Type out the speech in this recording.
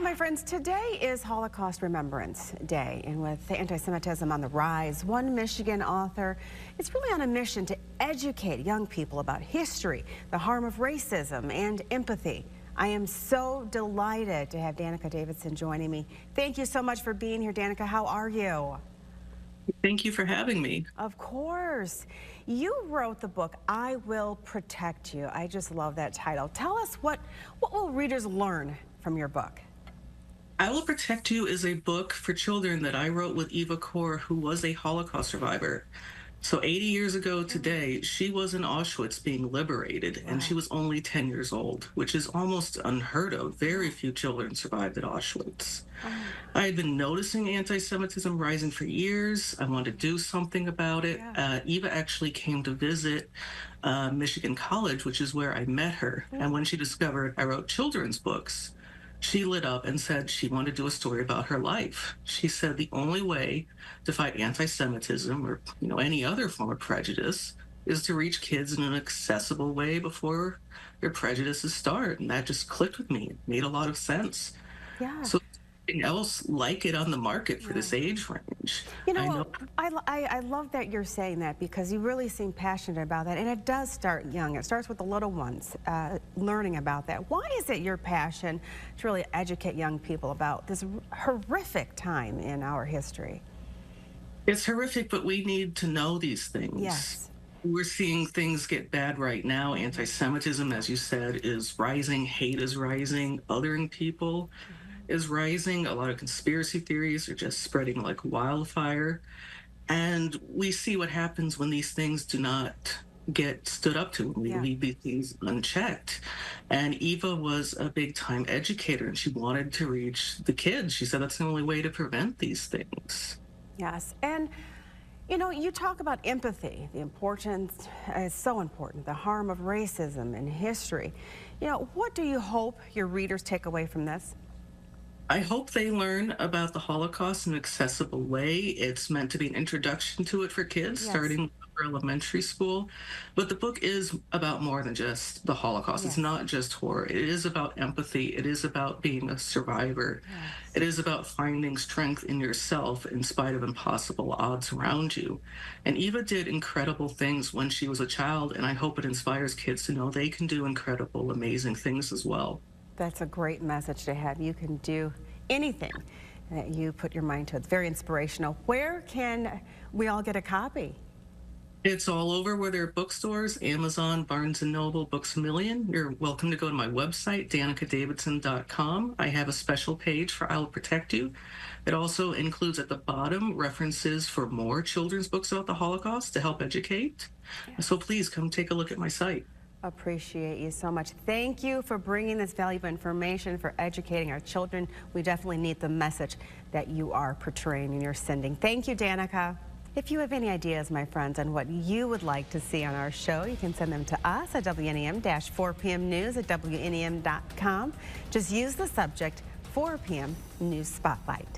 Well, my friends, today is Holocaust Remembrance Day, and with anti-Semitism on the rise, one Michigan author is really on a mission to educate young people about history, the harm of racism, and empathy. I am so delighted to have Danica Davidson joining me. Thank you so much for being here, Danica. How are you? Thank you for having me. Of course. You wrote the book, I Will Protect You. I just love that title. Tell us what will readers learn from your book? I Will Protect You is a book for children that I wrote with Eva Kor, who was a Holocaust survivor. So 80 years ago today, she was in Auschwitz being liberated, and she Wow. was only 10 years old, which is almost unheard of. Very few children survived at Auschwitz. Oh, I had been noticing anti-Semitism rising for years. I wanted to do something about it. yeah. Eva actually came to visit Michigan College, which is where I met her. And when she discovered I wrote children's books, she lit up and said she wanted to do a story about her life. She said the only way to fight anti-Semitism or any other form of prejudice is to reach kids in an accessible way before their prejudices start. And that just clicked with me. It made a lot of sense. Yeah. So nothing else like it on the market for Yeah. this age range. You I know. know, I love that you're saying that because you really seem passionate about that, and it does start young. It starts with the little ones learning about that. Why is it your passion to really educate young people about this horrific time in our history? It's horrific, but we need to know these things. Yes. We're seeing things get bad right now. Anti-Semitism, as you said, is rising. Hate is rising. Othering people is rising. A lot of conspiracy theories are just spreading like wildfire. And we see what happens when these things do not get stood up to, when we Yeah. leave these things unchecked. And Eva was a big time educator, and she wanted to reach the kids. She said that's the only way to prevent these things. Yes. And you know, you talk about empathy. The importance is so important. The harm of racism in history. You know, what do you hope your readers take away from this? I hope they learn about the Holocaust in an accessible way. It's meant to be an introduction to it for kids Yes. starting for elementary school. But the book is about more than just the Holocaust. It's Yes. not just horror. It is about empathy. It is about being a survivor. Yes. It is about finding strength in yourself in spite of impossible odds around you. And Eva did incredible things when she was a child, and I hope it inspires kids to know they can do incredible, amazing things as well. That's a great message to have. You can do anything that you put your mind to. It's very inspirational. Where can we all get a copy? It's all over where there are bookstores, Amazon, Barnes & Noble, Books A Million. You're welcome to go to my website, danicadavidson.com. I have a special page for I'll Protect You. It also includes at the bottom references for more children's books about the Holocaust to help educate. So please come take a look at my site. Appreciate you so much. Thank you for bringing this valuable information, for educating our children. We definitely need the message that you are portraying and you're sending. Thank you, Danica. If you have any ideas, my friends, on what you would like to see on our show, you can send them to us at WNEM-4pmnews@WNEM.com. Just use the subject 4 p.m. News Spotlight.